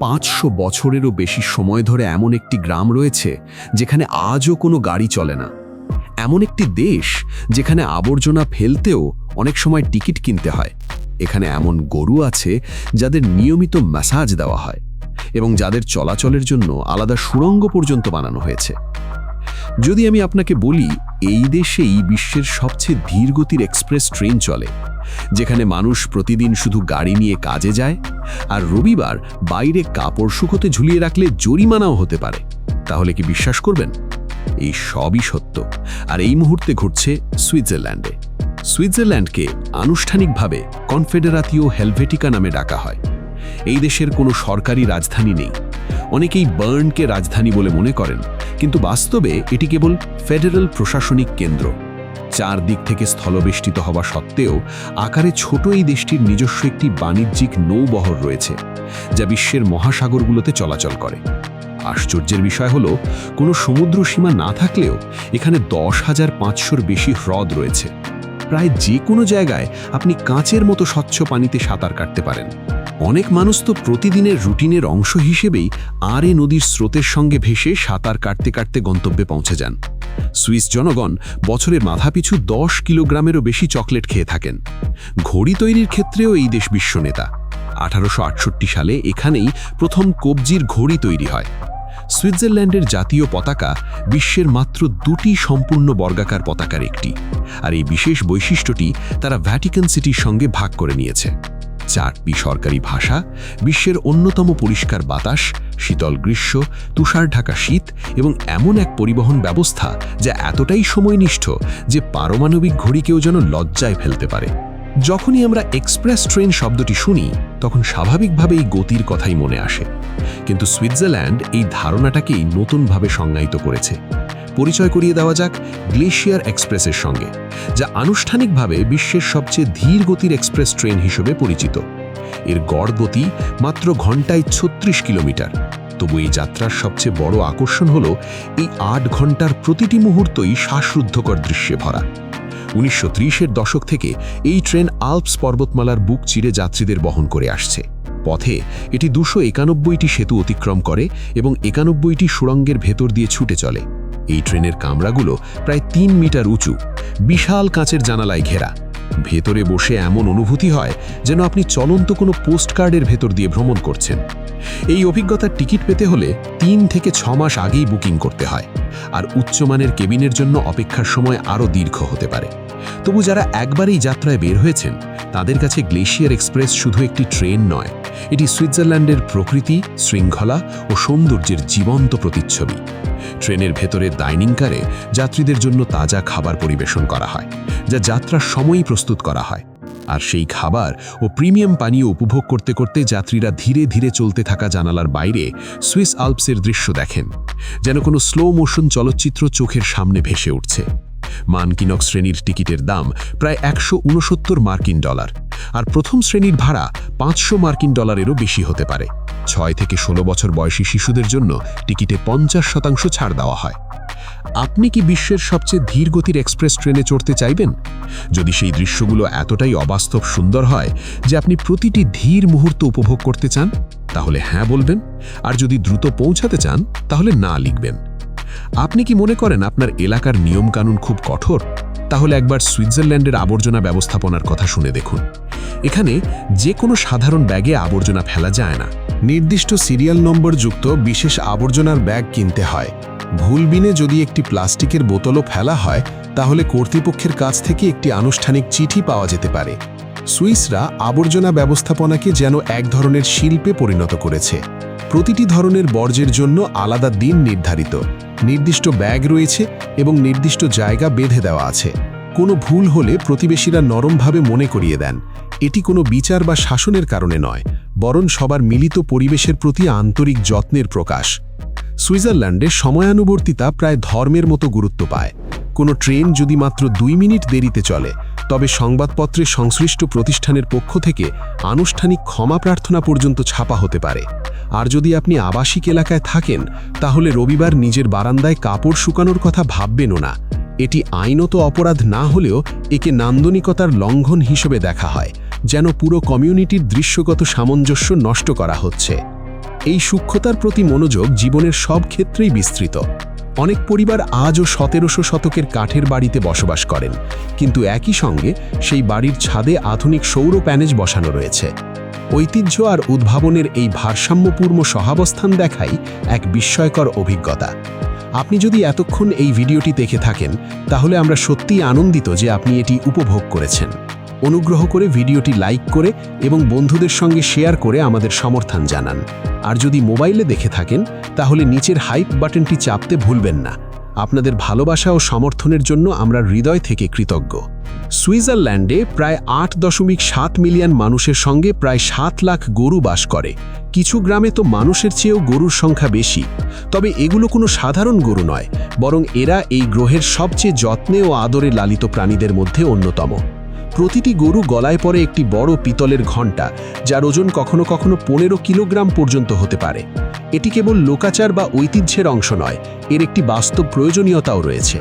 500 বছরেরও বেশি সময় ধরে এমন একটি গ্রাম রয়েছে যেখানে আজও কোনো গাড়ি চলে না। এমন একটি দেশ যেখানে আবর্জনা ফেলতেও অনেক সময় টিকিট কিনতে হয়। এখানে এমন গরু আছে যাদের নিয়মিত ম্যাসাজ দেওয়া হয় এবং যাদের চলাচলের জন্য আলাদা সুড়ঙ্গ পর্যন্ত বানানো হয়েছে। যদি আমি আপনাকে বলি এই দেশেই বিশ্বের সবচেয়ে ধীরগতির এক্সপ্রেস ট্রেন চলে, যেখানে মানুষ প্রতিদিন শুধু গাড়ি নিয়ে কাজে যায় আর রবিবার বাইরে কাপড় শুকোতে ঝুলিয়ে রাখলে জরিমানাও হতে পারে, তাহলে কি বিশ্বাস করবেন? এই সবই সত্য, আর এই মুহূর্তে ঘটছে সুইজারল্যান্ডে। সুইজারল্যান্ডকে আনুষ্ঠানিকভাবে কনফেডারাতিও হেলভেটিকা নামে ডাকা হয়। এই দেশের কোনো সরকারি রাজধানী নেই। অনেকেই বার্নকে রাজধানী বলে মনে করেন, কিন্তু বাস্তবে এটি কেবল ফেডারেল প্রশাসনিক কেন্দ্র। চারদিক থেকে স্থলবেষ্টিত হওয়া সত্ত্বেও আকারে ছোট এই দেশটির নিজস্ব একটি বাণিজ্যিক নৌবহর রয়েছে, যা বিশ্বের মহাসাগরগুলোতে চলাচল করে। আশ্চর্যের বিষয় হলো, কোনো সমুদ্র সীমা না থাকলেও এখানে 10,500-র বেশি হ্রদ রয়েছে। প্রায় যে কোনো জায়গায় আপনি কাঁচের মতো স্বচ্ছ পানিতে সাঁতার কাটতে পারেন। অনেক মানুষ তো প্রতিদিনের রুটিনের অংশ হিসেবেই আরে নদীর স্রোতের সঙ্গে ভেসে সাঁতার কাটতে কাটতে গন্তব্যে পৌঁছে যান। সুইস জনগণ বছরের মাথাপিছু 10 কিলোগ্রামেরও বেশি চকলেট খেয়ে থাকেন। ঘড়ি তৈরির ক্ষেত্রেও এই দেশ বিশ্বনেতা। 1868 সালে এখানেই প্রথম কবজির ঘড়ি তৈরি হয়। সুইজারল্যান্ডের জাতীয় পতাকা বিশ্বের মাত্র 2টি সম্পূর্ণ বর্গাকার পতাকার একটি, আর এই বিশেষ বৈশিষ্ট্যটি তারা ভ্যাটিকান সিটির সঙ্গে ভাগ করে নিয়েছে। 4টি সরকারি ভাষা, বিশ্বের অন্যতম পরিষ্কার বাতাস, শীতল গ্রীষ্ম, তুষার ঢাকা শীত এবং এমন এক পরিবহন ব্যবস্থা যা এতটাই সময়নিষ্ঠ যে পারমাণবিক ঘড়িকেও যেন লজ্জায় ফেলতে পারে। যখনই আমরা এক্সপ্রেস ট্রেন শব্দটি শুনি, তখন স্বাভাবিকভাবেই গতির কথাই মনে আসে। কিন্তু সুইজারল্যান্ড এই ধারণাটাকেই নতুনভাবে সংজ্ঞায়িত করেছে। পরিচয় করিয়ে দেওয়া যাক গ্লেশিয়ার এক্সপ্রেসের সঙ্গে, যা আনুষ্ঠানিকভাবে বিশ্বের সবচেয়ে ধীর গতির এক্সপ্রেস ট্রেন হিসেবে পরিচিত। এর গড় গতি মাত্র ঘন্টায় 36 কিলোমিটার। তবু এই যাত্রার সবচেয়ে বড় আকর্ষণ হলো এই 8 ঘন্টার প্রতিটি মুহূর্তই শ্বাসরুদ্ধকর দৃশ্যে ভরা। 1930-এর দশক থেকে এই ট্রেন আল্পস পর্বতমালার বুক চিরে যাত্রীদের বহন করে আসছে। পথে এটি 291টি সেতু অতিক্রম করে এবং 91টি সুড়ঙ্গের ভেতর দিয়ে ছুটে চলে। এই ট্রেনের কামরাগুলো প্রায় 3 মিটার উঁচু, বিশাল কাঁচের জানালায় ঘেরা। ভেতরে বসে এমন অনুভূতি হয় যেন আপনি চলন্ত কোনো পোস্টকার্ডের ভেতর দিয়ে ভ্রমণ করছেন। এই অভিজ্ঞতার টিকিট পেতে হলে 3 থেকে 6 মাস আগেই বুকিং করতে হয়, আর উচ্চমানের কেবিনের জন্য অপেক্ষার সময় আরও দীর্ঘ হতে পারে। তবু যারা একবার এই যাত্রায় বের হয়েছেন, তাদের কাছে গ্লেশিয়ার এক্সপ্রেস শুধু একটি ট্রেন নয়, এটি সুইজারল্যান্ডের প্রকৃতি, শৃঙ্খলা ও সৌন্দর্যের জীবন্ত প্রতিচ্ছবি। ট্রেনের ভেতরে ডাইনিং কারে যাত্রীদের জন্য তাজা খাবার পরিবেশন করা হয়, যা যাত্রার সময়ই প্রস্তুত করা হয়। আর সেই খাবার ও প্রিমিয়াম পানীয় উপভোগ করতে করতে যাত্রীরা ধীরে ধীরে চলতে থাকা জানালার বাইরে সুইস আল্পসের দৃশ্য দেখেন, যেন কোনো স্লো মোশন চলচ্চিত্র চোখের সামনে ভেসে উঠছে। মানকিনক শ্রেণীর টিকিটের দাম প্রায় $169, আর প্রথম শ্রেণীর ভাড়া $500 বেশি হতে পারে। 6 থেকে 16 বছর বয়সী শিশুদের জন্য টিকিটে 50% ছাড় দেওয়া হয়। আপনি কি বিশ্বের সবচেয়ে ধীর গতির এক্সপ্রেস ট্রেনে চড়তে চাইবেন? যদি সেই দৃশ্যগুলো এতটাই অবাস্তব সুন্দর হয় যে আপনি প্রতিটি ধীর মুহূর্ত উপভোগ করতে চান, তাহলে হ্যাঁ বলবেন, আর যদি দ্রুত পৌঁছাতে চান তাহলে না লিখবেন। আপনি কি মনে করেন আপনার এলাকার নিয়মকানুন খুব কঠোর? তাহলে একবার সুইজারল্যান্ডের আবর্জনা ব্যবস্থাপনার কথা শুনে দেখুন। এখানে যে কোনো সাধারণ ব্যাগে আবর্জনা ফেলা যায় না। নির্দিষ্ট সিরিয়াল নম্বর যুক্ত বিশেষ আবর্জনার ব্যাগ কিনতে হয়। ভুলবিনে যদি একটি প্লাস্টিকের বোতলও ফেলা হয়, তাহলে কর্তৃপক্ষের কাছ থেকে একটি আনুষ্ঠানিক চিঠি পাওয়া যেতে পারে। সুইসরা আবর্জনা ব্যবস্থাপনাকে যেন এক ধরনের শিল্পে পরিণত করেছে। প্রতিটি ধরনের বর্জ্যের জন্য আলাদা দিন নির্ধারিত, নির্দিষ্ট ব্যাগ রয়েছে এবং নির্দিষ্ট জায়গা বেঁধে দেওয়া আছে। কোনো ভুল হলে প্রতিবেশীরা নরমভাবে মনে করিয়ে দেন। এটি কোনো বিচার বা শাসনের কারণে নয়, বরং সবার মিলিত পরিবেশের প্রতি আন্তরিক যত্নের প্রকাশ। সুইজারল্যান্ডে সময়ানুবর্তিতা প্রায় ধর্মের মতো গুরুত্ব পায়। কোনো ট্রেন যদি মাত্র 2 মিনিট দেরিতে চলে, তবে সংবাদপত্রে সংশ্লিষ্ট প্রতিষ্ঠানের পক্ষ থেকে আনুষ্ঠানিক ক্ষমা প্রার্থনা পর্যন্ত ছাপা হতে পারে। আর যদি আপনি আবাসিক এলাকায় থাকেন, তাহলে রবিবার নিজের বারান্দায় কাপড় শুকানোর কথা ভাববেনও না। এটি আইনত অপরাধ না হলেও একে নান্দনিকতার লঙ্ঘন হিসেবে দেখা হয়, যেন পুরো কমিউনিটির দৃশ্যগত সামঞ্জস্য নষ্ট করা হচ্ছে। এই সূক্ষ্মতার প্রতি মনোযোগ জীবনের সব ক্ষেত্রেই বিস্তৃত। অনেক পরিবার আজও 1700 শতকের কাঠের বাড়িতে বসবাস করেন, কিন্তু একই সঙ্গে সেই বাড়ির ছাদে আধুনিক সৌর প্যানেল বসানো রয়েছে। ঐতিহ্য আর উদ্ভাবনের এই ভারসাম্যপূর্ণ সহাবস্থান দেখাই এক বিস্ময়কর অভিজ্ঞতা। আপনি যদি এতক্ষণ এই ভিডিওটি দেখে থাকেন, তাহলে আমরা সত্যিই আনন্দিত যে আপনি এটি উপভোগ করেছেন। অনুগ্রহ করে ভিডিওটি লাইক করে এবং বন্ধুদের সঙ্গে শেয়ার করে আমাদের সমর্থন জানান। আর যদি মোবাইলে দেখে থাকেন, তাহলে নিচের হাইপ বাটনটি চাপতে ভুলবেন না। আপনাদের ভালোবাসা ও সমর্থনের জন্য আমরা হৃদয় থেকে কৃতজ্ঞ। সুইজারল্যান্ডে প্রায় 8.7 মিলিয়ন মানুষের সঙ্গে প্রায় 7 লাখ গরু বাস করে। কিছু গ্রামে তো মানুষের চেয়েও গরুর সংখ্যা বেশি। তবে এগুলো কোনো সাধারণ গরু নয়, বরং এরা এই গ্রহের সবচেয়ে যত্নে ও আদরে লালিত প্রাণীদের মধ্যে অন্যতম। প্রতিটি গরু গলায় পরে একটি বড় পিতলের ঘণ্টা, যার ওজন কখনো কখনো 15 কিলোগ্রাম পর্যন্ত হতে পারে। এটি কেবল লোকাচার বা ঐতিহ্যের অংশ নয়, এর একটি বাস্তব প্রয়োজনীয়তাও রয়েছে।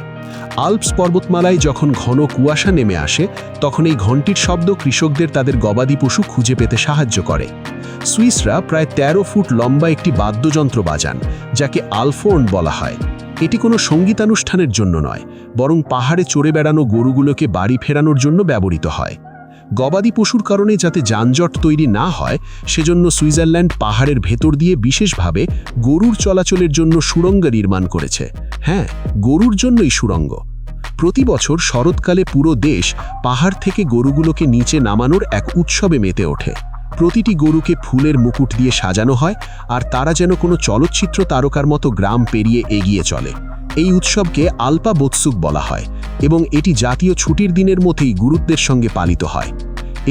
আল্পস পর্বতমালায় যখন ঘন কুয়াশা নেমে আসে, তখন এই ঘণ্টির শব্দ কৃষকদের তাদের গবাদি পশু খুঁজে পেতে সাহায্য করে। সুইসরা প্রায় 13 ফুট লম্বা একটি বাদ্যযন্ত্র বাজান, যাকে আলফোর্ন বলা হয়। এটি কোনো সঙ্গীতানুষ্ঠানের জন্য নয়, বরং পাহাড়ে চড়ে বেড়ানো গরুগুলোকে বাড়ি ফেরানোর জন্য ব্যবহৃত হয়। গবাদি পশুর কারণে যাতে যানজট তৈরি না হয়, সেজন্য সুইজারল্যান্ড পাহাড়ের ভেতর দিয়ে বিশেষভাবে গরুর চলাচলের জন্য সুড়ঙ্গ নির্মাণ করেছে। হ্যাঁ, গরুর জন্যই সুড়ঙ্গ। প্রতি বছর শরৎকালে পুরো দেশ পাহাড় থেকে গরুগুলোকে নিচে নামানোর এক উৎসবে মেতে ওঠে। প্রতিটি গরুকে ফুলের মুকুট দিয়ে সাজানো হয়, আর তারা যেন কোনো চলচ্চিত্র তারকার মতো গ্রাম পেরিয়ে এগিয়ে চলে। এই উৎসবকে আলপা বোৎসুক বলা হয় এবং এটি জাতীয় ছুটির দিনের মধ্যেই গুরুত্বের সঙ্গে পালিত হয়।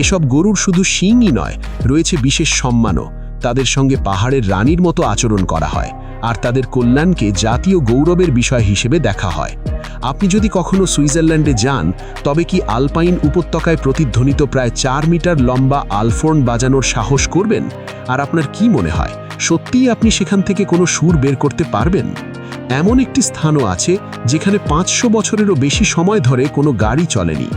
এসব গরুর শুধু শিংই নয়, রয়েছে বিশেষ সম্মানও। তাদের সঙ্গে পাহাড়ের রানীর মতো আচরণ করা হয়, আর তাদের কল্যাণকে জাতীয় গৌরবের বিষয় হিসেবে দেখা হয়। আপনি যদি কখনো সুইজারল্যান্ডে যান, তবে কি আলপাইন উপত্যকায় প্রতিধ্বনিত প্রায় 4 মিটার লম্বা আলফোর্ন বাজানোর সাহস করবেন? আর আপনার কি মনে হয়, সত্যিই আপনি সেখান থেকে কোনো সুর বের করতে পারবেন? এমন একটি স্থানও আছে যেখানে 500 বছরেরও বেশি সময় ধরে কোনো গাড়ি চলেনি।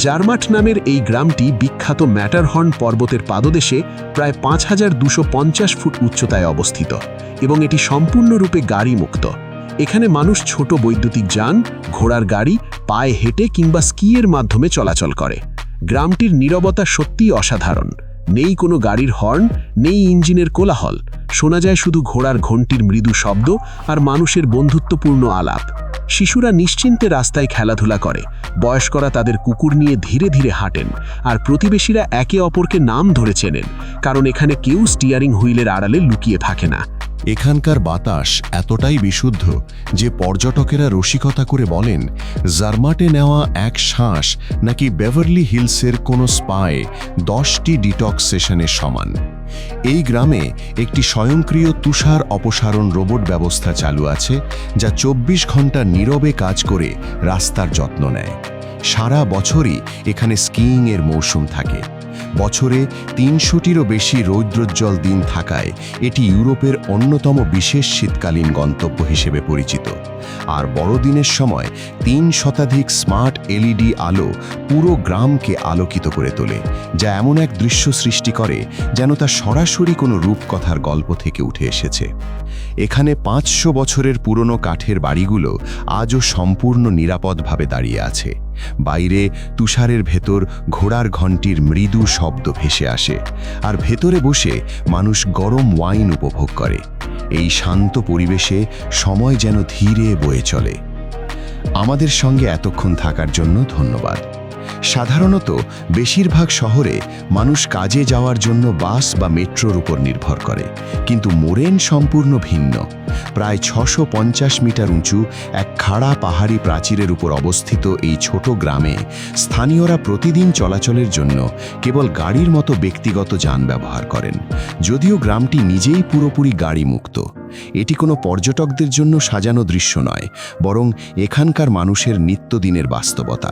জারমাট নামের এই গ্রামটি বিখ্যাত ম্যাটারহর্ন পর্বতের পাদদেশে প্রায় 5250 ফুট উচ্চতায় অবস্থিত এবং এটি সম্পূর্ণরূপে গাড়ি মুক্ত। এখানে মানুষ ছোট বৈদ্যুতিক যান, ঘোড়ার গাড়ি, পায়ে হেঁটে কিংবা স্কিয়ের মাধ্যমে চলাচল করে। গ্রামটির নীরবতা সত্যিই অসাধারণ। নেই কোনো গাড়ির হর্ন, নেই ইঞ্জিনের কোলাহল। শোনা যায় শুধু ঘোড়ার ঘণ্টির মৃদু শব্দ আর মানুষের বন্ধুত্বপূর্ণ আলাপ। শিশুরা নিশ্চিন্তে রাস্তায় খেলাধুলা করে, বয়স্করা তাদের কুকুর নিয়ে ধীরে ধীরে হাঁটেন, আর প্রতিবেশীরা একে অপরকে নাম ধরে চেনেন, কারণ এখানে কেউ স্টিয়ারিং হুইলের আড়ালে লুকিয়ে থাকে না। এখানকার বাতাস এতটাই বিশুদ্ধ যে পর্যটকেরা রসিকতা করে বলেন, জারমাটে নেওয়া এক শ্বাস নাকি বেভারলি হিলসের কোনো স্পায় 10টি ডিটক্স সেশনের সমান। এই গ্রামে একটি স্বয়ংক্রিয় তুষার অপসারণ রোবট ব্যবস্থা চালু আছে, যা 24 ঘন্টা নীরবে কাজ করে রাস্তার যত্ন নেয়। সারা বছরই এখানে স্কিইংয়ের মৌসুম থাকে। বছরে 300টিরও বেশি রৌদ্রোজ্জ্বল দিন থাকায় এটি ইউরোপের অন্যতম বিশেষ শীতকালীন গন্তব্য হিসেবে পরিচিত। আর বড়দিনের সময় 3 শতাধিক স্মার্ট এলইডি আলো পুরো গ্রামকে আলোকিত করে তোলে, যা এমন এক দৃশ্য সৃষ্টি করে যেন তা সরাসরি কোনো রূপকথার গল্প থেকে উঠে এসেছে। এখানে 500 বছরের পুরনো কাঠের বাড়িগুলো আজও সম্পূর্ণ নিরাপদভাবে দাঁড়িয়ে আছে। বাইরে তুষারের ভেতর ঘোড়ার ঘণ্টির মৃদু শব্দ ভেসে আসে, আর ভেতরে বসে মানুষ গরম ওয়াইন উপভোগ করে। এই শান্ত পরিবেশে সময় যেন ধীরে বয়ে চলে। আমাদের সঙ্গে এতক্ষণ থাকার জন্য ধন্যবাদ। সাধারণত বেশিরভাগ শহরে মানুষ কাজে যাওয়ার জন্য বাস বা মেট্রোর উপর নির্ভর করে, কিন্তু মোরেন সম্পূর্ণ ভিন্ন। প্রায় 650 মিটার উঁচু এক খাড়া পাহাড়ি প্রাচীরের উপর অবস্থিত এই ছোট গ্রামে স্থানীয়রা প্রতিদিন চলাচলের জন্য কেবল গাড়ির মতো ব্যক্তিগত যান ব্যবহার করেন, যদিও গ্রামটি নিজেই পুরোপুরি গাড়ি মুক্ত। এটি কোনো পর্যটকদের জন্য সাজানো দৃশ্য নয়, বরং এখানকার মানুষের নিত্যদিনের বাস্তবতা।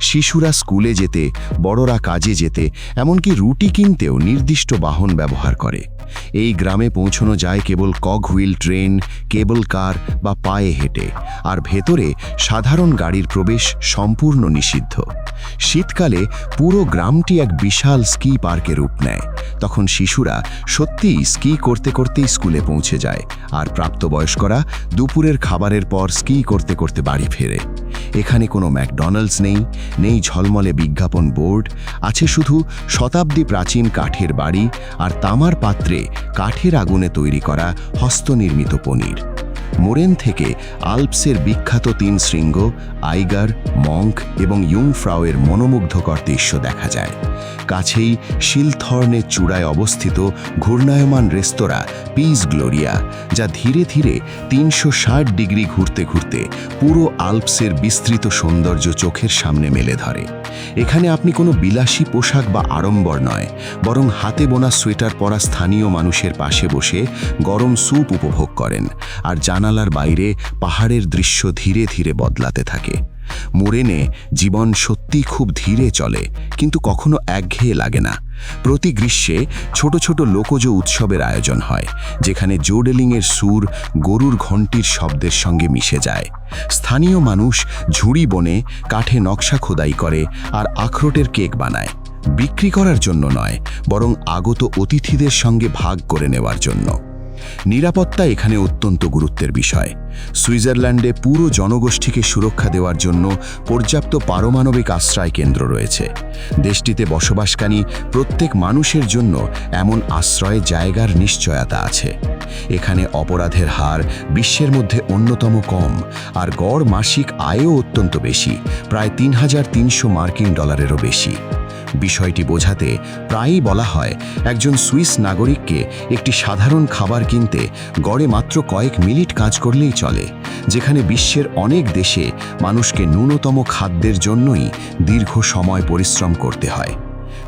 শিশুরা স্কুলে যেতে, বড়রা কাজে যেতে, এমনকি রুটি কিনতেও নির্দিষ্ট বাহন ব্যবহার করে। এই গ্রামে পৌঁছানো যায় কেবল কগহুইল ট্রেন, কেবল কার বা পায়ে হেঁটে, আর ভেতরে সাধারণ গাড়ির প্রবেশ সম্পূর্ণ নিষিদ্ধ। শীতকালে পুরো গ্রামটি এক বিশাল স্কি পার্কে রূপ নেয়। তখন শিশুরা সত্যিই স্কি করতে করতেই স্কুলে পৌঁছে যায়, আর প্রাপ্তবয়স্করা দুপুরের খাবারের পর স্কি করতে করতে বাড়ি ফেরে। এখানে কোনো ম্যাকডোনাল্ডস নেই ঝলমলে বিজ্ঞাপন বোর্ড, আছে শুধু শতাব্দী প্রাচীন কাঠের বাড়ি আর তামার পাত্রে কাঠের আগুনে তৈরি করা হস্তনির্মিত পনির। মোরেন থেকে আল্পসের বিখ্যাত 3 শৃঙ্গ আইগার, মঙ্ক এবং ইউংফ্রাউয়ের মনোমুগ্ধকর দৃশ্য দেখা যায়। কাছেই শিলথর্নের চূড়ায় অবস্থিত ঘূর্ণায়মান রেস্তোরাঁ পিস গ্লোরিয়া, যা ধীরে ধীরে 360 ডিগ্রি ঘুরতে ঘুরতে পুরো আল্পসের বিস্তৃত সৌন্দর্য চোখের সামনে মেলে ধরে। এখানে আপনি কোনো বিলাসী পোশাক বা আড়ম্বর নয়, বরং হাতে বোনা সোয়েটার পরা স্থানীয় মানুষের পাশে বসে গরম স্যুপ উপভোগ করেন, আর জানালার বাইরে পাহাড়ের দৃশ্য ধীরে ধীরে বদলাতে থাকে। মোরেনে জীবন সত্যি খুব ধীরে চলে, কিন্তু কখনো একঘেয়ে লাগে না। প্রতি গ্রীষ্মে ছোট ছোট লোকজ উৎসবের আয়োজন হয়, যেখানে জোডেলিংয়ের সুর গরুর ঘণ্টির শব্দের সঙ্গে মিশে যায়। স্থানীয় মানুষ ঝুড়ি বনে কাঠে নকশা খোদাই করে আর আখরোটের কেক বানায়, বিক্রি করার জন্য নয়, বরং আগত অতিথিদের সঙ্গে ভাগ করে নেওয়ার জন্য। নিরাপত্তা এখানে অত্যন্ত গুরুত্বের বিষয়। সুইজারল্যান্ডে পুরো জনগোষ্ঠীকে সুরক্ষা দেওয়ার জন্য পর্যাপ্ত পারমাণবিক আশ্রয় কেন্দ্র রয়েছে। দেশটিতে বসবাসকারী প্রত্যেক মানুষের জন্য এমন আশ্রয় জায়গার নিশ্চয়তা আছে। এখানে অপরাধের হার বিশ্বের মধ্যে অন্যতম কম, আর গড় মাসিক আয়ও অত্যন্ত বেশি, প্রায় $3,300 বেশি। বিষয়টি বোঝাতে প্রায়ই বলা হয়, একজন সুইস নাগরিককে একটি সাধারণ খাবার কিনতে গড়ে মাত্র কয়েক মিনিট কাজ করলেই চলে, যেখানে বিশ্বের অনেক দেশে মানুষকে ন্যূনতম খাদ্যের জন্যই দীর্ঘ সময় পরিশ্রম করতে হয়।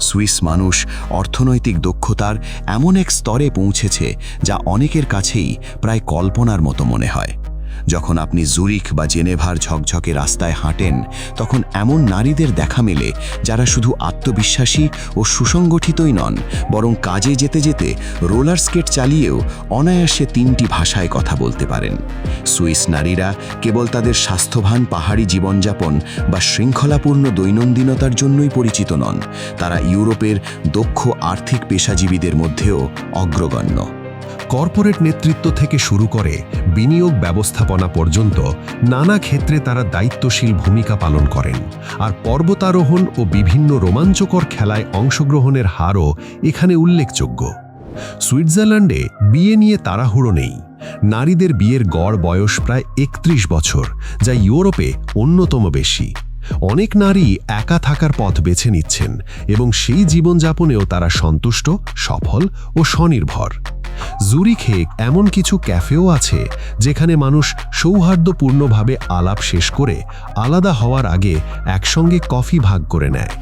সুইস মানুষ অর্থনৈতিক দক্ষতার এমন এক স্তরে পৌঁছেছে যা অনেকের কাছেই প্রায় কল্পনার মতো মনে হয়। যখন আপনি জুরিখ বা জেনেভার ঝকঝকে রাস্তায় হাঁটেন, তখন এমন নারীদের দেখা মেলে যারা শুধু আত্মবিশ্বাসী ও সুসংগঠিতই নন, বরং কাজে যেতে যেতে রোলার স্কেট চালিয়েও অনায়াসে 3টি ভাষায় কথা বলতে পারেন। সুইস নারীরা কেবল তাদের স্বাস্থ্যবান পাহাড়ি জীবনযাপন বা শৃঙ্খলাপূর্ণ দৈনন্দিনতার জন্যই পরিচিত নন, তারা ইউরোপের দক্ষ আর্থিক পেশাজীবীদের মধ্যেও অগ্রগণ্য। কর্পোরেট নেতৃত্ব থেকে শুরু করে বিনিয়োগ ব্যবস্থাপনা পর্যন্ত নানা ক্ষেত্রে তারা দায়িত্বশীল ভূমিকা পালন করেন, আর পর্বতারোহণ ও বিভিন্ন রোমাঞ্চকর খেলায় অংশগ্রহণের হারও এখানে উল্লেখযোগ্য। সুইজারল্যান্ডে বিয়ে নিয়ে তাড়াহুড়ো নেই। নারীদের বিয়ের গড় বয়স প্রায় 31 বছর, যা ইউরোপে অন্যতম বেশি। অনেক নারী একা থাকার পথ বেছে নিচ্ছেন, এবং সেই জীবনযাপনেও তারা সন্তুষ্ট, সফল ও স্বনির্ভর। জুরিখে এমন কিছু ক্যাফেও আছে যেখানে মানুষ সৌহার্দ্যপূর্ণভাবে আলাপ শেষ করে আলাদা হওয়ার আগে একসঙ্গে কফি ভাগ করে নেয়।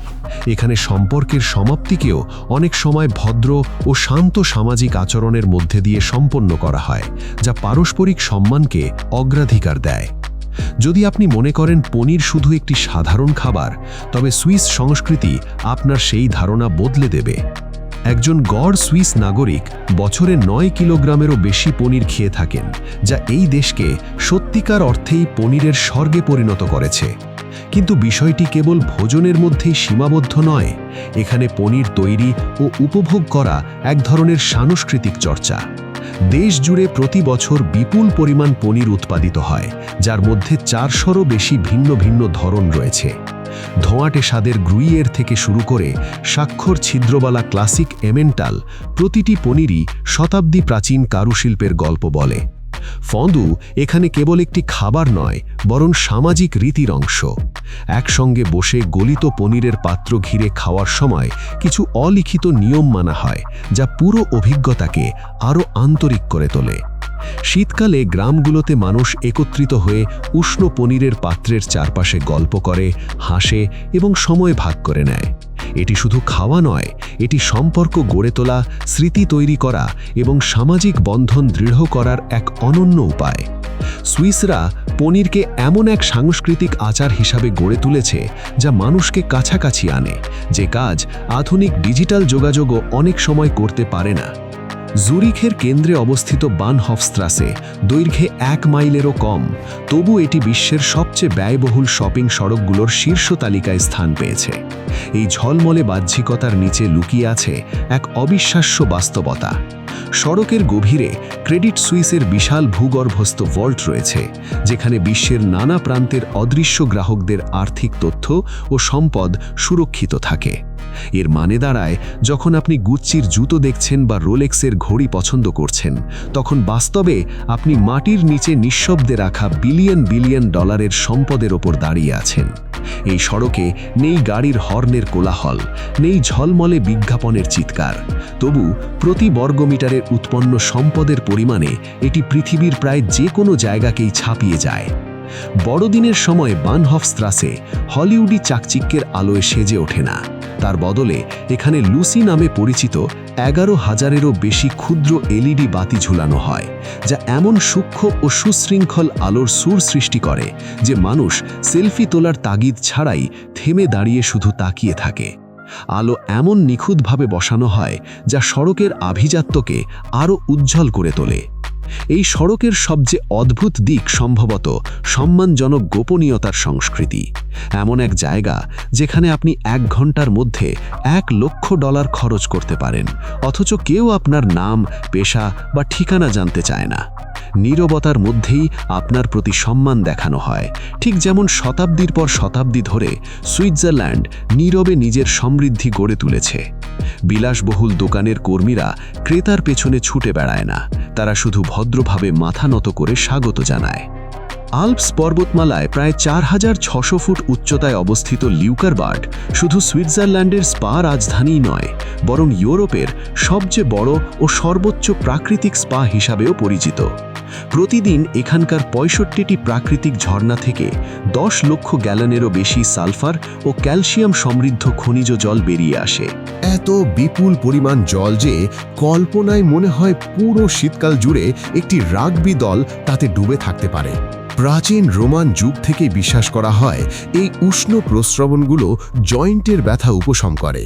এখানে সম্পর্কের সমাপ্তিকেও অনেক সময় ভদ্র ও শান্ত সামাজিক আচরণের মধ্যে দিয়ে সম্পন্ন করা হয়, যা পারস্পরিক সম্মানকে অগ্রাধিকার দেয়। যদি আপনি মনে করেন পনির শুধু একটি সাধারণ খাবার, তবে সুইস সংস্কৃতি আপনার সেই ধারণা বদলে দেবে। একজন গড় সুইস নাগরিক বছরে 9 কিলোগ্রামেরও বেশি পনির খেয়ে থাকেন, যা এই দেশকে সত্যিকার অর্থেই পনিরের স্বর্গে পরিণত করেছে। কিন্তু বিষয়টি কেবল ভোজনের মধ্যেই সীমাবদ্ধ নয়। এখানে পনির তৈরি ও উপভোগ করা এক ধরনের সাংস্কৃতিক চর্চা। দেশ জুড়ে প্রতি বছর বিপুল পরিমাণ পনির উৎপাদিত হয়, যার মধ্যে 400রও বেশি ভিন্ন ভিন্ন ধরন রয়েছে। ধোঁয়াটে স্বাদের গ্রুইয়ের থেকে শুরু করে স্বাক্ষর ছিদ্রবালা ক্লাসিক এমেন্টাল, প্রতিটি পনিরই শতাব্দী প্রাচীন কারুশিল্পের গল্প বলে। ফন্দু এখানে কেবল একটি খাবার নয়, বরং সামাজিক রীতির অংশ। একসঙ্গে বসে গলিত পনিরের পাত্র ঘিরে খাওয়ার সময় কিছু অলিখিত নিয়ম মানা হয়, যা পুরো অভিজ্ঞতাকে আরও আন্তরিক করে তোলে। শীতকালে গ্রামগুলোতে মানুষ একত্রিত হয়ে উষ্ণ পনিরের পাত্রের চারপাশে গল্প করে, হাসে এবং সময় ভাগ করে নেয়। এটি শুধু খাওয়া নয়, এটি সম্পর্ক গড়ে তোলা, স্মৃতি তৈরি করা এবং সামাজিক বন্ধন দৃঢ় করার এক অনন্য উপায়। সুইসরা পনিরকে এমন এক সাংস্কৃতিক আচার হিসাবে গড়ে তুলেছে যা মানুষকে কাছাকাছি আনে, যে কাজ আধুনিক ডিজিটাল যোগাযোগও অনেক সময় করতে পারে না। জুরিখের কেন্দ্রে অবস্থিত বানহফস্ট্রাসে দৈর্ঘ্যে 1 মাইলেরও কম, তবু এটি বিশ্বের সবচেয়ে ব্যয়বহুল শপিং সড়কগুলোর শীর্ষ তালিকায় স্থান পেয়েছে। এই ঝলমলে বাহ্যিকতার নিচে লুকিয়ে আছে এক অবিশ্বাস্য বাস্তবতা। সড়কের গভীরে ক্রেডিট সুইসের বিশাল ভূগর্ভস্থ ভল্ট রয়েছে, যেখানে বিশ্বের নানা প্রান্তের অদৃশ্য গ্রাহকদের আর্থিক তথ্য ও সম্পদ সুরক্ষিত থাকে। এর মানে দাঁড়ায়, যখন আপনি গুচ্চির জুতো দেখছেন বা রোলেক্সের ঘড়ি পছন্দ করছেন, তখন বাস্তবে আপনি মাটির নিচে নিঃশব্দে রাখা বিলিয়ন বিলিয়ন ডলারের সম্পদের ওপর দাঁড়িয়ে আছেন। এই সড়কে নেই গাড়ির হর্নের কোলাহল, নেই ঝলমলে বিজ্ঞাপনের চিৎকার, তবু প্রতি বর্গমিটারের উৎপন্ন সম্পদের পরিমাণে এটি পৃথিবীর প্রায় যে কোনো জায়গাকেই ছাপিয়ে যায়। বড়দিনের সময় বানহফস্ট্রাসে হলিউডি চাকচিক্যের আলোয় সেজে ওঠে না, তার বদলে এখানে লুসি নামে পরিচিত 11,000-এরও বেশি ক্ষুদ্র এলইডি বাতি ঝুলানো হয়, যা এমন সূক্ষ্ম ও সুশৃঙ্খল আলোর সুর সৃষ্টি করে যে মানুষ সেলফি তোলার তাগিদ ছাড়াই থেমে দাঁড়িয়ে শুধু তাকিয়ে থাকে। আলো এমন নিখুঁতভাবে বসানো হয় যা সড়কের আভিজাত্যকে আরও উজ্জ্বল করে তোলে। এই সড়কের সবচেয়ে অদ্ভুত দিক সম্ভবত সম্মানজনক গোপনীয়তার সংস্কৃতি। এমন এক জায়গা যেখানে আপনি 1 ঘন্টার মধ্যে $1 লক্ষ খরচ করতে পারেন, অথচ কেউ আপনার নাম, পেশা বা ঠিকানা জানতে চায় না। নীরবতার মধ্যেই আপনার প্রতি সম্মান দেখানো হয়, ঠিক যেমন শতাব্দীর পর শতাব্দী ধরে সুইজারল্যান্ড নীরবে নিজের সমৃদ্ধি গড়ে তুলেছে। বিলাসবহুল দোকানের কর্মীরা ক্রেতার পেছনে ছুটে বেড়ায় না, তারা শুধু ভদ্রভাবে মাথা নত করে স্বাগত জানায়। আল্পস পর্বতমালায় প্রায় 4,600 ফুট উচ্চতায় অবস্থিত লিউকারবার্ড শুধু সুইজারল্যান্ডের স্পা রাজধানীই নয়, বরং ইউরোপের সবচেয়ে বড় ও সর্বোচ্চ প্রাকৃতিক স্পা হিসাবেও পরিচিত। প্রতিদিন এখানকার 65টি প্রাকৃতিক ঝর্ণা থেকে 10 লক্ষ গ্যালনেরও বেশি সালফার ও ক্যালসিয়াম সমৃদ্ধ খনিজ জল বেরিয়ে আসে। এত বিপুল পরিমাণ জল যে কল্পনায় মনে হয় পুরো শীতকাল জুড়ে একটি রাগবি দল তাতে ডুবে থাকতে পারে। প্রাচীন রোমান যুগ থেকেই বিশ্বাস করা হয় এই উষ্ণ প্রস্রবণগুলো জয়েন্টের ব্যথা উপশম করে,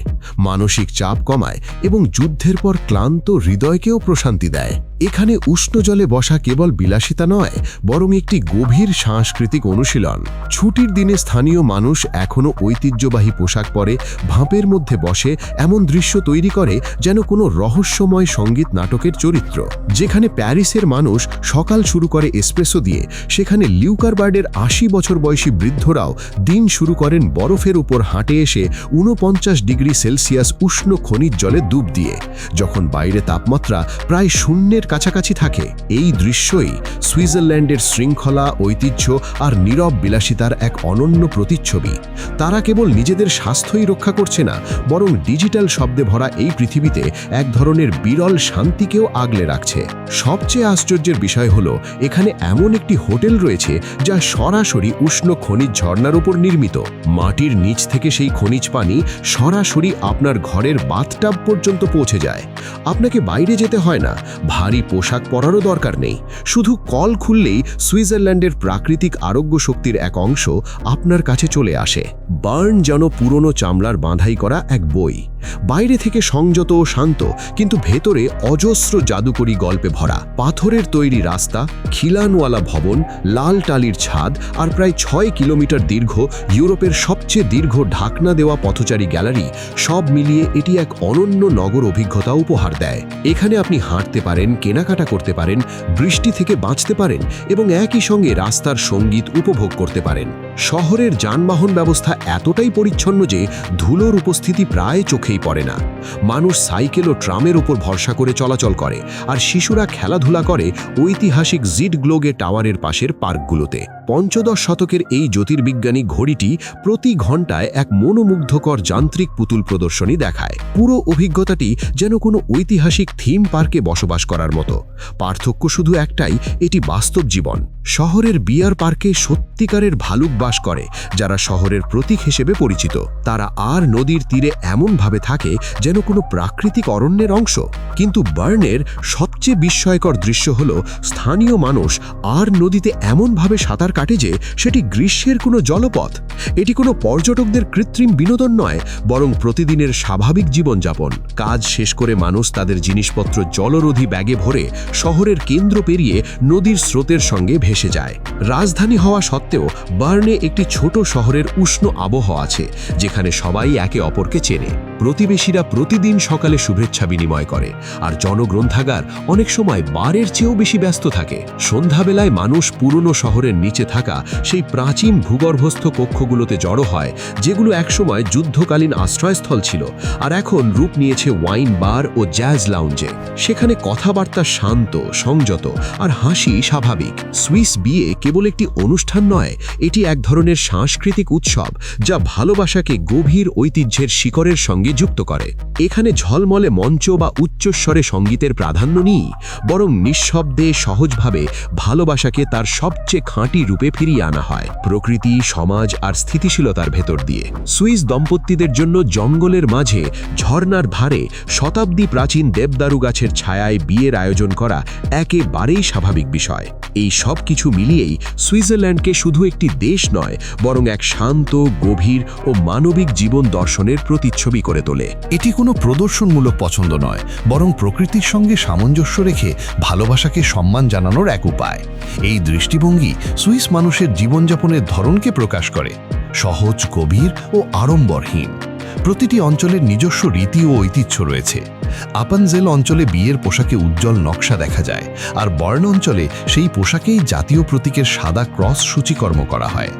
মানসিক চাপ কমায় এবং যুদ্ধের পর ক্লান্ত হৃদয়কেও প্রশান্তি দেয়। এখানে উষ্ণ জলে বসা কেবল বিলাসিতা নয়, বরং একটি গভীর সাংস্কৃতিক অনুশীলন। ছুটির দিনে স্থানীয় মানুষ এখনও ঐতিহ্যবাহী পোশাক পরে ভাঁপের মধ্যে বসে এমন দৃশ্য তৈরি করে যেন কোনো রহস্যময় সঙ্গীত নাটকের চরিত্র। যেখানে প্যারিসের মানুষ সকাল শুরু করে এসপ্রেসো দিয়ে, সেখানে লিউকারবার্ডের 80 বছর বয়সী বৃদ্ধরাও দিন শুরু করেন বরফের উপর হাঁটে এসে 49 ডিগ্রি সেলসিয়াস উষ্ণ খনিজ জলে ডুব দিয়ে, যখন বাইরে তাপমাত্রা প্রায় শূন্যের কাছাকাছি থাকে। এই দৃশ্যই সুইজারল্যান্ডের শৃঙ্খলা, ঐতিহ্য আর নীরব বিলাসিতার এক অনন্য প্রতিচ্ছবি। তারা কেবল নিজেদের স্বাস্থ্যই রক্ষা করছে না, বরং ডিজিটাল শব্দে ভরা এই পৃথিবীতে এক ধরনের বিরল শান্তিকেও আগলে রাখছে। সবচেয়ে আশ্চর্যের বিষয় হলো, এখানে এমন একটি হোটেল রয়েছে যা সরাসরি উষ্ণ খনিজ ঝর্ণার উপর নির্মিত। মাটির নিচ থেকে সেই খনিজ পানি সরাসরি আপনার ঘরের বাথটাব পর্যন্ত পৌঁছে যায়। আপনাকে বাইরে যেতে হয় না, ভারী পোশাক পরারও দরকার নেই। শুধু কল খুললেই সুইজারল্যান্ডের প্রাকৃতিক আরোগ্য শক্তির এক অংশ আপনার কাছে চলে আসে। বার্ন যেন পুরনো চামড়ার বাঁধাই করা এক বই, বাইরে থেকে সংযত ও শান্ত, কিন্তু ভেতরে অজস্র জাদুকরী গল্পে ভরা। পাথরের তৈরি রাস্তা, খিলানওয়ালা ভবন, লাল টালির ছাদ আর প্রায় 6 কিলোমিটার দীর্ঘ ইউরোপের সবচেয়ে দীর্ঘ ঢাকনা দেওয়া পথচারী গ্যালারি, সব মিলিয়ে এটি এক অনন্য নগর অভিজ্ঞতা উপহার দেয়। এখানে আপনি হাঁটতে পারেন, কেনাকাটা করতে পারেন, বৃষ্টি থেকে বাঁচতে পারেন এবং একই সঙ্গে রাস্তার সঙ্গীত উপভোগ করতে পারেন। শহরের যানবাহন ব্যবস্থা এতটাই পরিচ্ছন্ন যে ধুলোর উপস্থিতি প্রায় চোখেই পড়ে না। মানুষ সাইকেল ও ট্রামের উপর ভরসা করে চলাচল করে, আর শিশুরা খেলাধুলা করে ঐতিহাসিক জিডগ্লোগে টাওয়ারের পাশের পার্কগুলোতে। 15 শতকের এই জ্যোতির্বিজ্ঞানী ঘড়িটি প্রতি ঘন্টায় এক মনোমুগ্ধকর যান্ত্রিক পুতুল প্রদর্শনী দেখায়। পুরো অভিজ্ঞতাটি যেন কোনো ঐতিহাসিক থিম পার্কে বসবাস করার মতো। পার্থক্য শুধু একটাই, এটি বাস্তব জীবন। শহরের বিয়ার পার্কে সত্যিকারের ভালুক বাস করে, যারা শহরের প্রতীক হিসেবে পরিচিত। তারা আর নদীর তীরে এমনভাবে থাকে যেন কোনো প্রাকৃতিক অরণ্যের অংশ। কিন্তু বার্নের সবচেয়ে বিস্ময়কর দৃশ্য হল স্থানীয় মানুষ আর নদীতে এমনভাবে সাঁতার কাটে যে সেটি গ্রীষ্মের কোনো জলপথ। এটি কোনো পর্যটকদের কৃত্রিম বিনোদন নয়, বরং প্রতিদিনের স্বাভাবিক জীবনযাপন। কাজ শেষ করে মানুষ তাদের জিনিসপত্র জলরোধী ব্যাগে ভরে শহরের কেন্দ্র পেরিয়ে নদীর স্রোতের সঙ্গে ভেসে যায়। রাজধানী হওয়া সত্ত্বেও বার্নে একটি ছোট শহরের উষ্ণ আবহাওয়া আছে, যেখানে সবাই একে অপরকে চেনে। প্রতিবেশীরা প্রতিদিন সকালে শুভেচ্ছা বিনিময় করে, আর জনগ্রন্থাগার অনেক সময় বারের চেয়েও বেশি ব্যস্ত থাকে। সন্ধ্যাবেলায় মানুষ পুরনো শহরের নিচে থাকা সেই প্রাচীন ভূগর্ভস্থ কক্ষগুলোতে জড়ো হয়, যেগুলো একসময় যুদ্ধকালীন আশ্রয়স্থল ছিল আর এখন রূপ নিয়েছে ওয়াইন বার ও জ্যাজ লাউঞ্জে। সেখানে কথাবার্তা শান্ত, সংযত আর হাসি স্বাভাবিক। সুইস বিয়ে কেবল একটি অনুষ্ঠান নয়, এটি এক ধরনের সাংস্কৃতিক উৎসব যা ভালোবাসাকে গভীর ঐতিহ্যের শিকড়ের সঙ্গে যুক্ত করে। এখানে ঝলমলে মঞ্চ বা উচ্চস্বরে সঙ্গীতের প্রাধান্য নেই, বরং নিঃশব্দে সহজভাবে ভালোবাসাকে তার সবচেয়ে খাঁটি রূপে ফিরিয়ে আনা হয়, প্রকৃতি, সমাজ আর স্থিতিশীলতার ভেতর দিয়ে। সুইস দম্পতিদের জন্য জঙ্গলের মাঝে ঝর্ণার ধারে শতাব্দী প্রাচীন দেবদারু গাছের ছায়ায় বিয়ের আয়োজন করা একেবারেই স্বাভাবিক বিষয়। এই সব কিছু মিলিয়েই সুইজারল্যান্ডকে শুধু একটি দেশ নয়, বরং এক শান্ত, গভীর ও মানবিক জীবন দর্শনের প্রতিচ্ছবি করে তোলে। এটি কোনো প্রদর্শনমূলক পছন্দ নয়, বরং প্রকৃতির সঙ্গে সামঞ্জস্য রেখে ভালোবাসাকে সম্মান জানানোর এক উপায়। এই দৃষ্টিভঙ্গি সুইস মানুষের জীবনযাপনের ধরনকে প্রকাশ করে, সহজ, গভীর ও আড়ম্বরহীন। প্রতিটি অঞ্চলের নিজস্ব রীতি ও ঐতিহ্য রয়েছে। আপানজেল অঞ্চলে বিয়ের পোশাকে উজ্জ্বল নকশা দেখা যায়, আর বার্ন অঞ্চলে সেই পোশাকেই জাতীয় প্রতীকের সাদা ক্রস সূচিকর্ম করা হয়।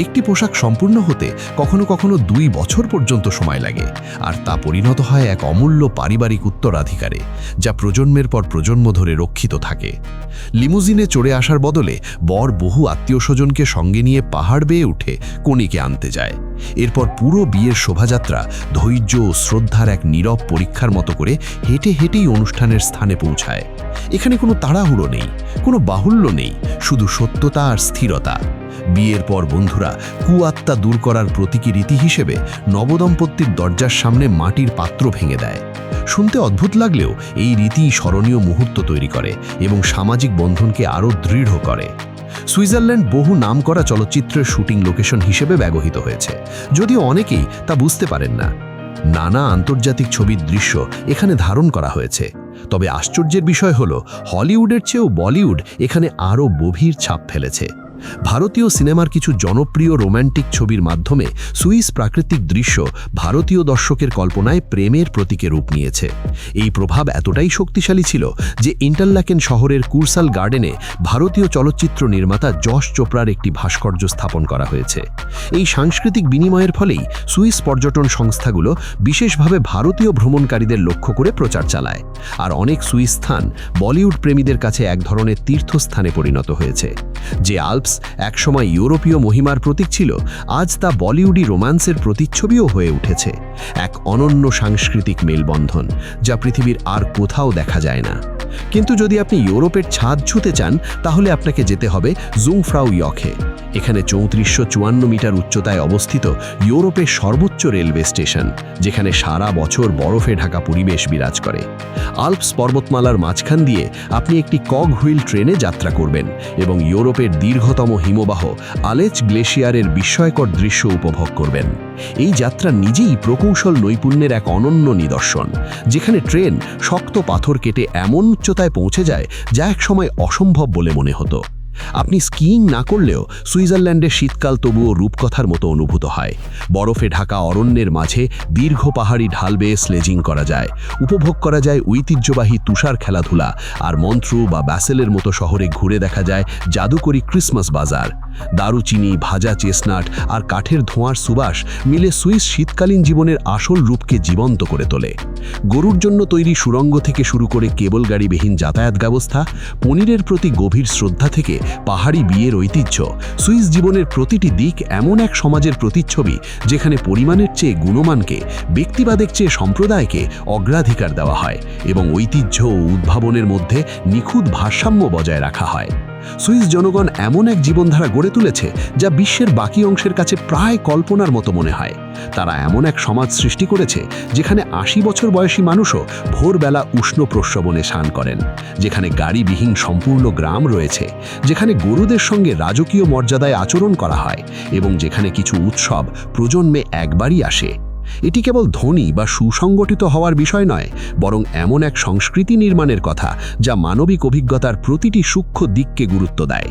একটি পোশাক সম্পূর্ণ হতে কখনো কখনো 2 বছর পর্যন্ত সময় লাগে, আর তা পরিণত হয় এক অমূল্য পারিবারিক উত্তরাধিকারে, যা প্রজন্মের পর প্রজন্ম ধরে রক্ষিত থাকে। লিমুজিনে চড়ে আসার বদলে বর বহু আত্মীয়স্বজনকে সঙ্গে নিয়ে পাহাড় বেয়ে উঠে কনেকে আনতে যায়। এরপর পুরো বিয়ের শোভাযাত্রা ধৈর্য ও শ্রদ্ধার এক নীরব পরীক্ষার মতো করে হেঁটে হেঁটেই অনুষ্ঠানের স্থানে পৌঁছায়। এখানে কোনো তাড়াহুড়ো নেই, কোনো বাহুল্য নেই, শুধু সত্যতা আর স্থিরতা। বিয়ের পর বন্ধুরা কুয়াত্মা দূর করার প্রতীকী রীতি হিসেবে নবদম্পতির দরজার সামনে মাটির পাত্র ভেঙে দেয়। শুনতে অদ্ভুত লাগলেও এই রীতি স্মরণীয় মুহূর্ত তৈরি করে এবং সামাজিক বন্ধনকে আরও দৃঢ় করে। সুইজারল্যান্ড বহু নামকরা চলচ্চিত্রের শুটিং লোকেশন হিসেবে ব্যবহৃত হয়েছে, যদিও অনেকেই তা বুঝতে পারেন না। নানা আন্তর্জাতিক ছবির দৃশ্য এখানে ধারণ করা হয়েছে। তবে আশ্চর্যের বিষয় হলো, হলিউডের চেয়েও বলিউড এখানে আরও গভীর ছাপ ফেলেছে। ভারতীয় সিনেমার কিছু জনপ্রিয় রোম্যান্টিক ছবির মাধ্যমে সুইস প্রাকৃতিক দৃশ্য ভারতীয় দর্শকের কল্পনায় প্রেমের প্রতীকে রূপ নিয়েছে। এই প্রভাব এতটাই শক্তিশালী ছিল যে ইন্টারলাকেন শহরের কুরসাল গার্ডেনে ভারতীয় চলচ্চিত্র নির্মাতা যশ চোপড়ার একটি ভাস্কর্য স্থাপন করা হয়েছে। এই সাংস্কৃতিক বিনিময়ের ফলেই সুইস পর্যটন সংস্থাগুলো বিশেষভাবে ভারতীয় ভ্রমণকারীদের লক্ষ্য করে প্রচার চালায়, আর অনেক সুইস স্থান বলিউড প্রেমীদের কাছে এক ধরনের তীর্থস্থানে পরিণত হয়েছে। যে আল্পস একসময় ইউরোপীয় মহিমার প্রতীক ছিল, আজ তা বলিউডি রোম্যান্সের প্রতিচ্ছবিও হয়ে উঠেছে। এক অনন্য সাংস্কৃতিক মেলবন্ধন যা পৃথিবীর আর কোথাও দেখা যায় না। কিন্তু যদি আপনি ইউরোপের ছাদ ছুঁতে চান, তাহলে আপনাকে যেতে হবে জুংফ্রাউ ইয়খে। এখানে 3454 মিটার উচ্চতায় অবস্থিত ইউরোপের সর্বোচ্চ রেলওয়ে স্টেশন, যেখানে সারা বছর বরফে ঢাকা পরিবেশ বিরাজ করে। আল্পস পর্বতমালার মাঝখান দিয়ে আপনি একটি কক হুইল ট্রেনে যাত্রা করবেন এবং ইউরোপের দীর্ঘতম হিমবাহ আলেচ গ্লেশিয়ারের বিস্ময়কর দৃশ্য উপভোগ করবেন। এই যাত্রা নিজেই প্রকৌশল নৈপুণ্যের এক অনন্য নিদর্শন, যেখানে ট্রেন শক্ত পাথর কেটে এমন উচ্চতায় পৌঁছে যায় যা একসময় অসম্ভব বলে মনে হতো। আপনি স্কিইং না করলেও সুইজারল্যান্ডের শীতকাল তবুও রূপকথার মতো অনুভূত হয়। বরফে ঢাকা অরণ্যের মাঝে দীর্ঘ পাহাড়ি ঢাল বেয়ে স্লেজিং করা যায়, উপভোগ করা যায় ঐতিহ্যবাহী তুষার খেলাধুলা, আর মন্ত্রু বা ব্যাসেলের মতো শহরে ঘুরে দেখা যায় জাদুকরী ক্রিসমাস বাজার। দারুচিনি, ভাজা চেস্টনাট আর কাঠের ধোঁয়ার সুবাস মিলে সুইস শীতকালীন জীবনের আসল রূপকে জীবন্ত করে তোলে। গরুর জন্য তৈরি সুড়ঙ্গ থেকে শুরু করে কেবল গাড়িবিহীন যাতায়াত ব্যবস্থা, পনিরের প্রতি গভীর শ্রদ্ধা থেকে পাহাড়ি বিয়ের ঐতিহ্য, সুইস জীবনের প্রতিটি দিক এমন এক সমাজের প্রতিচ্ছবি যেখানে পরিমাণের চেয়ে গুণমানকে, ব্যক্তিবাদের চেয়ে সম্প্রদায়কে অগ্রাধিকার দেওয়া হয় এবং ঐতিহ্য ও উদ্ভাবনের মধ্যে নিখুঁত ভারসাম্য বজায় রাখা হয়। সুইস জনগণ এমন এক জীবনধারা গড়ে তুলেছে যা বিশ্বের বাকি অংশের কাছে প্রায় কল্পনার মতো মনে হয়। তারা এমন এক সমাজ সৃষ্টি করেছে যেখানে ৮০ বছর বয়সী মানুষও ভোরবেলা উষ্ণ প্রস্রবণে স্নান করেন, যেখানে গাড়িবিহীন সম্পূর্ণ গ্রাম রয়েছে, যেখানে গরুদের সঙ্গে রাজকীয় মর্যাদায় আচরণ করা হয় এবং যেখানে কিছু উৎসব প্রজন্মে একবারই আসে। এটি কেবল ধনী বা সুসংগঠিত হওয়ার বিষয় নয়, বরং এমন এক সংস্কৃতি নির্মাণের কথা যা মানবিক অভিজ্ঞতার প্রতিটি সূক্ষ্ম দিককে গুরুত্ব দেয়।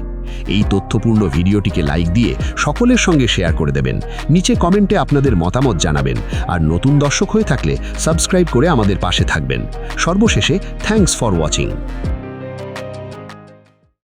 এই তথ্যপূর্ণ ভিডিওটিকে লাইক দিয়ে সকলের সঙ্গে শেয়ার করে দেবেন, নিচে কমেন্টে আপনাদের মতামত জানাবেন, আর নতুন দর্শক হয়ে থাকলে সাবস্ক্রাইব করে আমাদের পাশে থাকবেন। সর্বশেষে থ্যাঙ্কস ফর ওয়াচিং।